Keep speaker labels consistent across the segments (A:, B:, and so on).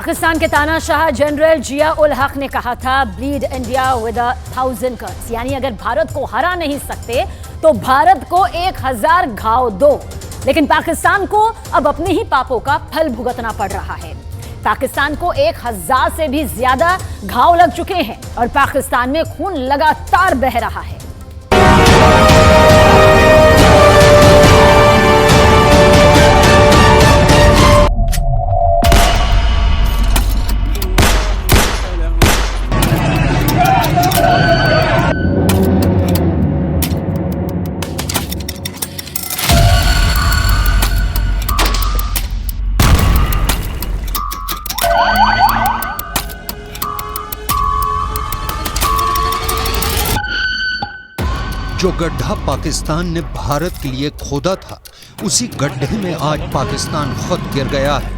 A: पाकिस्तान के तानाशाह जनरल जिया उल हक ने कहा था ब्लीड इंडिया विद 1000 कट्स, यानी अगर भारत को हरा नहीं सकते तो भारत को 1000 घाव दो। लेकिन पाकिस्तान को अब अपने ही पापों का फल भुगतना पड़ रहा है। पाकिस्तान को 1000 से भी ज्यादा घाव लग चुके हैं और पाकिस्तान में खून लगातार बह रहा है।
B: जो गड्ढा पाकिस्तान ने भारत के लिए खोदा था, उसी गड्ढे में आज पाकिस्तान खुद गिर गया है।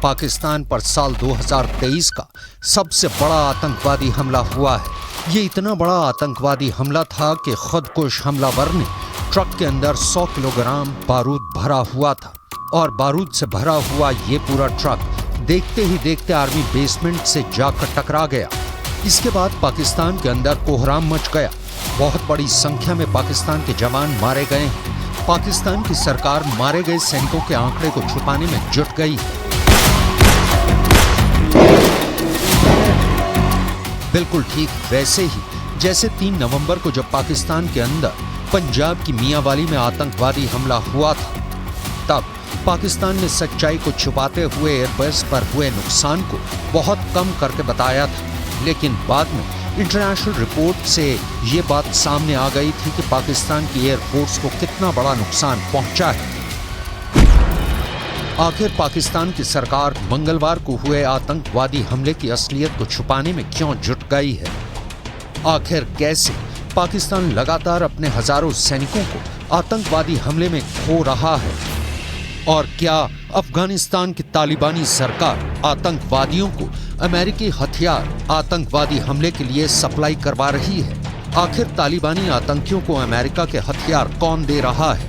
B: पाकिस्तान पर साल 2023 का सबसे बड़ा आतंकवादी हमला हुआ है। ये इतना बड़ा आतंकवादी हमला था कि खुदकुश हमलावर ने ट्रक के अंदर 100 किलोग्राम बारूद भरा हुआ था और बारूद से भरा हुआ ये पूरा ट्रक देखते ही देखते आर्मी बेसमेंट से जाकर टकरा गया। इसके बाद पाकिस्तान के अंदर कोहराम मच गया। बहुत बड़ी संख्या में पाकिस्तान के जवान मारे गए हैं। पाकिस्तान की सरकार मारे गए सैनिकों के आंकड़े को छुपाने में जुट गई है। बिल्कुल ठीक वैसे ही जैसे 3 नवंबर को जब पाकिस्तान के अंदर पंजाब की मियांवाली में आतंकवादी हमला हुआ था, तब पाकिस्तान ने सच्चाई को छुपाते हुए एयरबेस पर हुए नुकसान को बहुत कम करके बताया था। लेकिन बाद में इंटरनेशनल रिपोर्ट से ये बात सामने आ गई थी कि पाकिस्तान की एयरफोर्स को कितना बड़ा नुकसान पहुंचा है। आखिर पाकिस्तान की सरकार मंगलवार को हुए आतंकवादी हमले की असलियत को छुपाने में क्यों जुट गई है? आखिर कैसे पाकिस्तान लगातार अपने हजारों सैनिकों को आतंकवादी हमले में खो रहा है? और क्या अफगानिस्तान की तालिबानी सरकार आतंकवादियों को अमेरिकी हथियार आतंकवादी हमले के लिए सप्लाई करवा रही है? आखिर तालिबानी आतंकियों को अमेरिका के हथियार कौन दे रहा है?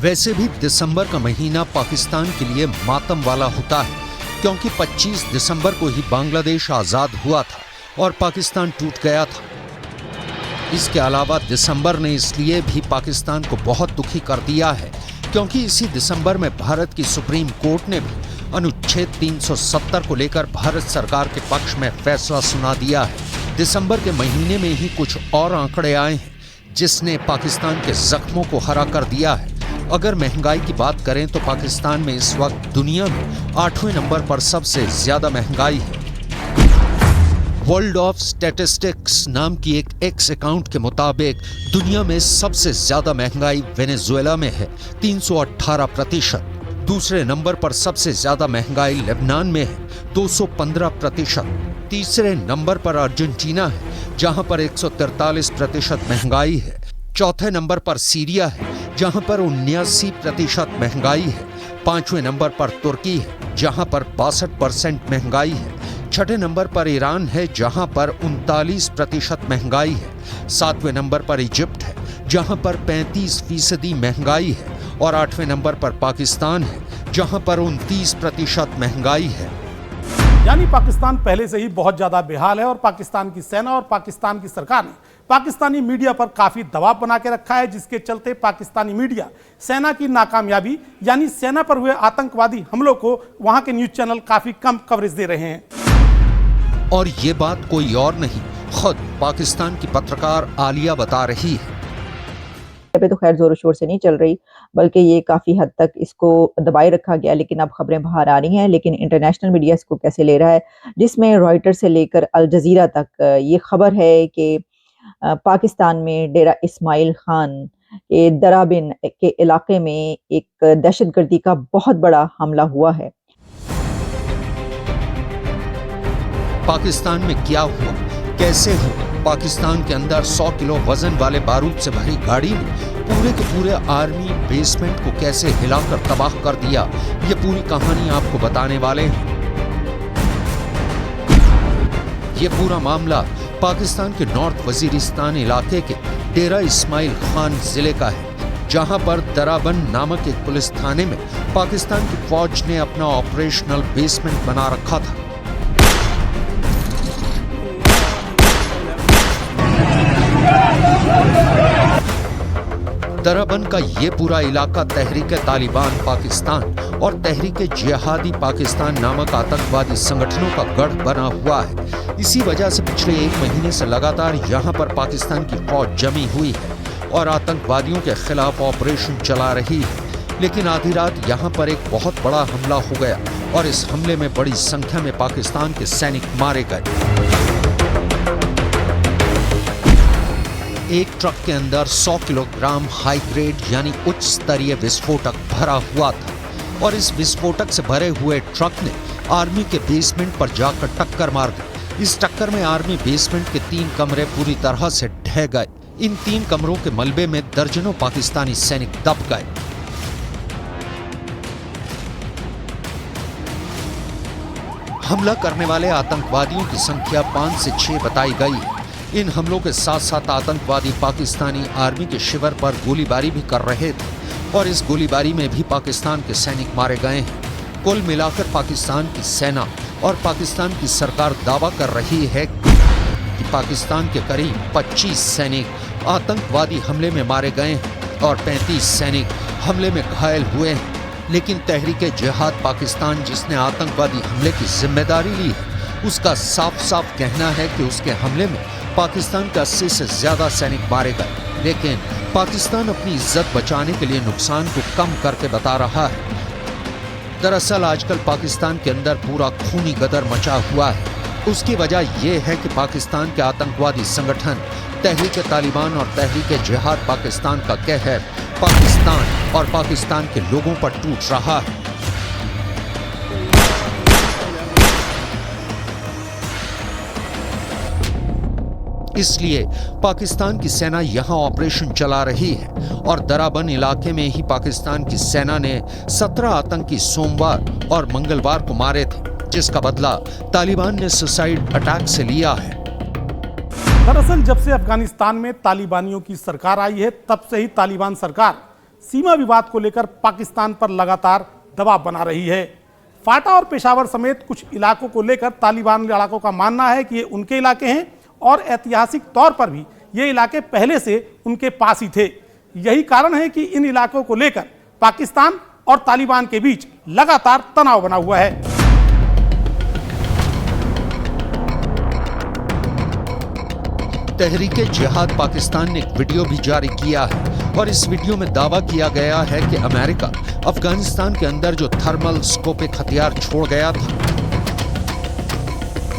B: वैसे भी दिसंबर का महीना पाकिस्तान के लिए मातम वाला होता है, क्योंकि 25 दिसंबर को ही बांग्लादेश आजाद हुआ था और पाकिस्तान टूट गया था। इसके अलावा दिसंबर ने इसलिए भी पाकिस्तान को बहुत दुखी कर दिया है क्योंकि इसी दिसंबर में भारत की सुप्रीम कोर्ट ने भी अनुच्छेद 370 को लेकर भारत सरकार के पक्ष में फैसला सुना दिया है। दिसंबर के महीने में ही कुछ और आंकड़े आए हैं जिसने पाकिस्तान के जख्मों को हरा कर दिया है। अगर महंगाई की बात करें तो पाकिस्तान में इस वक्त दुनिया में 8वें नंबर पर सबसे ज्यादा महंगाई है। वर्ल्ड ऑफ स्टैटिस्टिक्स नाम की एक एक्स अकाउंट के मुताबिक दुनिया में सबसे ज्यादा महंगाई वेनेजुएला में है 318%। दूसरे नंबर पर सबसे ज्यादा महंगाई लेबनान में है 215%। तीसरे नंबर पर अर्जेंटीना है जहां पर 143% महंगाई है। चौथे नंबर पर सीरिया है जहां पर 79% महंगाई है। 5वें नंबर पर तुर्की है जहां पर 62% महंगाई है। छठे नंबर पर ईरान है जहां पर 39% महंगाई है। 7वें नंबर पर इजिप्ट है जहां पर 35% महंगाई है और 8वें नंबर पर पाकिस्तान है जहां पर 29% महंगाई है।
C: यानी पाकिस्तान पहले से ही बहुत ज्यादा बेहाल है और पाकिस्तान की सेना और पाकिस्तान की सरकार ने पाकिस्तानी मीडिया पर काफी दबाव बना के रखा है, जिसके चलते पाकिस्तानी मीडिया सेना की नाकामयाबी यानी सेना पर हुए आतंकवादी हमलों को वहां के न्यूज चैनल काफी कम कवरेज दे रहे हैं।
B: और ये बात कोई और नहीं, खुद पाकिस्तान की पत्रकार आलिया बता रही है।
D: पे तो खैर जोर शोर से नहीं चल रही, बल्कि ये काफी हद तक इसको दबाए रखा गया, लेकिन अब खबरें बाहर आ रही हैं। लेकिन इंटरनेशनल मीडिया इसको कैसे ले रहा है, जिसमें रॉयटर से लेकर अल जजीरा तक ये खबर है कि पाकिस्तान में डेरा इस्माइल खान के दराबिन के इलाके में एक दहशतगर्दी का बहुत बड़ा हमला हुआ है।
B: पाकिस्तान में क्या हुआ, कैसे हुआ? पाकिस्तान के अंदर 100 किलो वजन वाले बारूद से भरी गाड़ी ने पूरे के पूरे आर्मी बेसमेंट को कैसे हिलाकर तबाह कर दिया, ये पूरी कहानी आपको बताने वाले हैं। ये पूरा मामला पाकिस्तान के नॉर्थ वजीरिस्तान इलाके के डेरा इस्माइल खान जिले का है, जहां पर दराबन नामक एक पुलिस थाने में पाकिस्तान की फौज ने अपना ऑपरेशनल बेसमेंट बना रखा था। दराबन का ये पूरा इलाका तहरीक तालिबान पाकिस्तान और तहरीक जिहादी पाकिस्तान नामक आतंकवादी संगठनों का गढ़ बना हुआ है। इसी वजह से पिछले 1 महीने से लगातार यहाँ पर पाकिस्तान की फौज जमी हुई है और आतंकवादियों के खिलाफ ऑपरेशन चला रही है। लेकिन आधी रात यहाँ पर एक बहुत बड़ा हमला हो गया और इस हमले में बड़ी संख्या में पाकिस्तान के सैनिक मारे गए। एक ट्रक के अंदर 100 किलोग्राम हाई ग्रेड यानी उच्च स्तरीय विस्फोटक भरा हुआ था और इस विस्फोटक से भरे हुए ट्रक ने आर्मी के बेसमेंट पर जाकर टक्कर मार दी। इस टक्कर में आर्मी बेसमेंट के 3 कमरे पूरी तरह से ढह गए। इन 3 कमरों के मलबे में दर्जनों पाकिस्तानी सैनिक दब गए। हमला करने वाले आतंकवादियों की संख्या 5 से 6 बताई गई है। इन हमलों के साथ साथ आतंकवादी पाकिस्तानी आर्मी के शिविर पर गोलीबारी भी कर रहे थे और इस गोलीबारी में भी पाकिस्तान के सैनिक मारे गए हैं। कुल मिलाकर पाकिस्तान की सेना और पाकिस्तान की सरकार दावा कर रही है कि पाकिस्तान के करीब 25 सैनिक आतंकवादी हमले में मारे गए हैं और 35 सैनिक हमले में घायल हुए हैं। लेकिन तहरीक जिहाद पाकिस्तान, जिसने आतंकवादी हमले की जिम्मेदारी ली है, उसका साफ साफ कहना है कि उसके हमले में पाकिस्तान के 80 से ज्यादा सैनिक मारे गए। लेकिन पाकिस्तान अपनी इज्जत बचाने के लिए नुकसान को कम करके बता रहा है। दरअसल आजकल पाकिस्तान के अंदर पूरा खूनी गदर मचा हुआ है। उसकी वजह यह है कि पाकिस्तान के आतंकवादी संगठन तहरीक तालिबान और तहरीक जिहाद पाकिस्तान का कहर पाकिस्तान और पाकिस्तान के लोगों पर टूट रहा है। इसलिए पाकिस्तान की सेना यहां ऑपरेशन चला रही है और दराबन इलाके में ही पाकिस्तान की सेना ने 17 आतंकी सोमवार और मंगलवार को मारे थे, जिसका बदला तालिबान ने सुसाइड अटैक से लिया है।
C: दरअसल जब से अफगानिस्तान में तालिबानियों की सरकार आई है, तब से ही तालिबान सरकार सीमा विवाद को लेकर पाकिस्तान पर लगातार दबाव बना रही है। फाटा और पेशावर समेत कुछ इलाकों को लेकर तालिबान लड़ाकों का मानना है कि ये उनके इलाके हैं और ऐतिहासिक तौर पर भी ये इलाके पहले से उनके पास ही थे। यही कारण है कि इन इलाकों को लेकर पाकिस्तान और तालिबान के बीच लगातार तनाव बना हुआ है।
B: तहरीक जिहाद पाकिस्तान ने एक वीडियो भी जारी किया है और इस वीडियो में दावा किया गया है कि अमेरिका अफगानिस्तान के अंदर जो थर्मल स्कोपिक हथियार छोड़ गया था,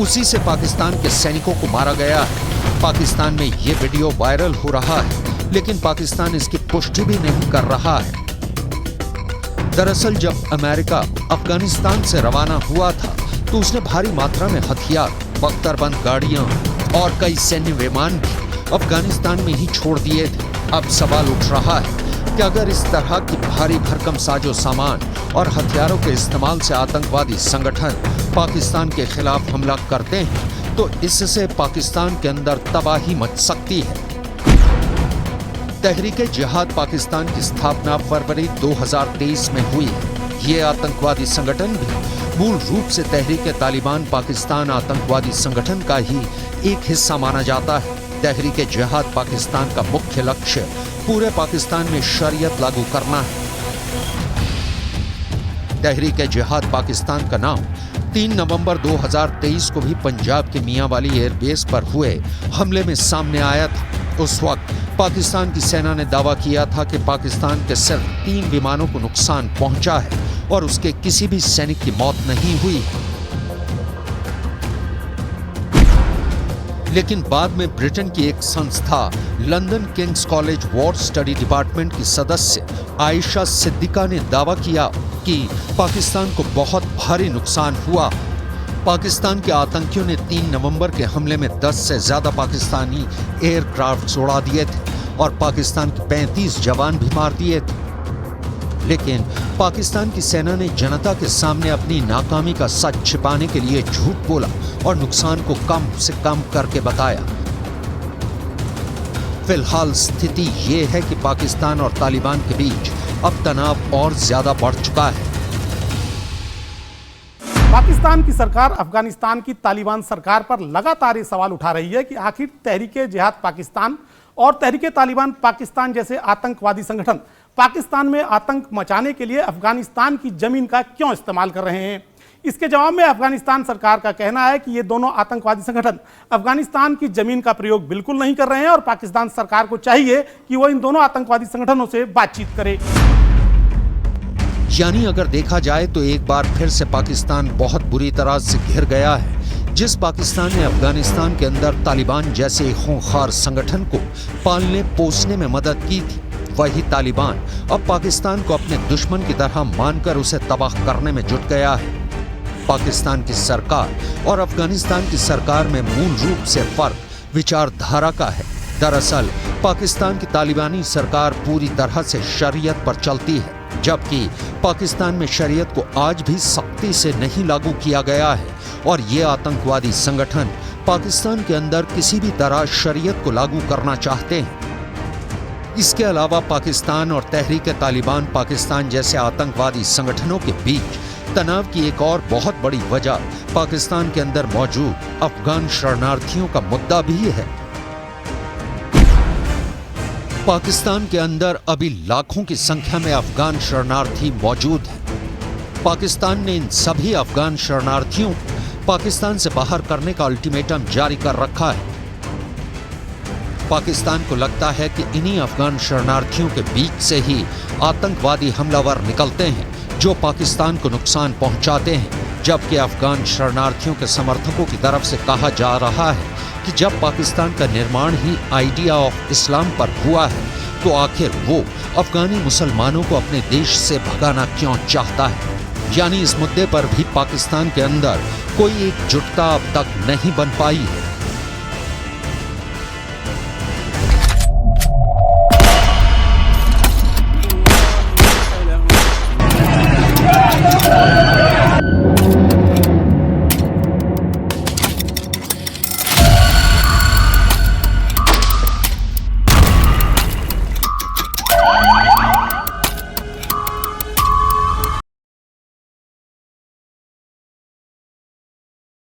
B: उसी से पाकिस्तान के सैनिकों को मारा गया है। पाकिस्तान में ये वीडियो वायरल हो रहा है, लेकिन पाकिस्तान इसकी पुष्टि भी नहीं कर रहा है। दरअसल जब अमेरिका अफगानिस्तान से रवाना हुआ था तो उसने भारी मात्रा में हथियार, बख्तरबंद गाड़ियां और कई सैन्य विमान भी अफगानिस्तान में ही छोड़ दिए थे। अब सवाल उठ रहा है कि अगर इस तरह की भारी भरकम साजो सामान और हथियारों के इस्तेमाल से आतंकवादी संगठन पाकिस्तान के खिलाफ हमला करते हैं तो इससे पाकिस्तान के अंदर तबाही मच सकती है। तहरीक जिहाद पाकिस्तान की स्थापना फरवरी 2023 में हुई। ये आतंकवादी संगठन भी मूल रूप से तहरीक तालिबान पाकिस्तान आतंकवादी संगठन का ही एक हिस्सा माना जाता है। तहरीक जिहाद पाकिस्तान का मुख्य लक्ष्य पूरे पाकिस्तान में शरीयत लागू करना है। तहरीक जिहाद पाकिस्तान का नाम 3 नवंबर 2023 को भी पंजाब के मियांवाली एयरबेस पर हुए हमले में सामने आया था। उस वक्त पाकिस्तान की सेना ने दावा किया था कि पाकिस्तान के सिर्फ 3 विमानों को नुकसान पहुंचा है और उसके किसी भी सैनिक की मौत नहीं हुई। लेकिन बाद में ब्रिटेन की एक संस्था London Kings college war study department की सदस्य आयशा सिद्दीका ने दावा किया कि पाकिस्तान को बहुत भारी नुकसान हुआ। पाकिस्तान के आतंकियों ने 3 नवंबर के हमले में 10 से ज्यादा पाकिस्तानी एयरक्राफ्ट उड़ा दिए थे और पाकिस्तान के 35 जवान भी मार दिए थे। लेकिन पाकिस्तान की सेना ने जनता के सामने अपनी नाकामी का सच छिपाने के लिए झूठ बोला और नुकसान को कम से कम करके बताया। फिलहाल स्थिति ये है कि पाकिस्तान और तालिबान के बीच अब तनाव और ज्यादा बढ़ चुका है।
C: पाकिस्तान की सरकार अफगानिस्तान की तालिबान सरकार पर लगातार ये सवाल उठा रही है कि आखिर तहरीक-ए-जिहाद पाकिस्तान और तहरीक-ए-तालिबान पाकिस्तान जैसे आतंकवादी संगठन पाकिस्तान में आतंक मचाने के लिए अफगानिस्तान की जमीन का क्यों इस्तेमाल कर रहे हैं। इसके जवाब में अफगानिस्तान सरकार का कहना है कि ये दोनों आतंकवादी संगठन अफगानिस्तान की जमीन का प्रयोग बिल्कुल नहीं कर रहे हैं और पाकिस्तान सरकार को चाहिए कि वो इन दोनों आतंकवादी संगठनों से बातचीत करे।
B: यानी अगर देखा जाए तो एक बार फिर से पाकिस्तान बहुत बुरी तरह से घिर गया है। जिस पाकिस्तान ने अफगानिस्तान के अंदर तालिबान जैसे खूंखार संगठन को पालने पोसने में मदद की थी, वही तालिबान अब पाकिस्तान को अपने दुश्मन की तरह मानकर उसे तबाह करने में जुट गया है। पाकिस्तान की सरकार और अफगानिस्तान की सरकार में मूल रूप से फर्क विचारधारा का है। दरअसल पाकिस्तान की तालिबानी सरकार पूरी तरह से शरीयत पर चलती है, जबकि पाकिस्तान में शरीयत को आज भी सख्ती से नहीं लागू किया गया है और ये आतंकवादी संगठन पाकिस्तान के अंदर किसी भी तरह शरीयत को लागू करना चाहते हैं। इसके अलावा पाकिस्तान और तहरीक-ए-तालिबान पाकिस्तान जैसे आतंकवादी संगठनों के बीच तनाव की एक और बहुत बड़ी वजह पाकिस्तान के अंदर मौजूद अफगान शरणार्थियों का मुद्दा भी है। पाकिस्तान के अंदर अभी लाखों की संख्या में अफगान शरणार्थी मौजूद हैं। पाकिस्तान ने इन सभी अफगान शरणार्थियों को पाकिस्तान से बाहर करने का अल्टीमेटम जारी कर रखा है। पाकिस्तान को लगता है कि इन्हीं अफगान शरणार्थियों के बीच से ही आतंकवादी हमलावर निकलते हैं जो पाकिस्तान को नुकसान पहुंचाते हैं, जबकि अफगान शरणार्थियों के समर्थकों की तरफ से कहा जा रहा है कि जब पाकिस्तान का निर्माण ही आइडिया ऑफ इस्लाम पर हुआ है तो आखिर वो अफगानी मुसलमानों को अपने देश से भगाना क्यों चाहता है। यानी इस मुद्दे पर भी पाकिस्तान के अंदर कोई एकजुटता अब तक नहीं बन पाई है।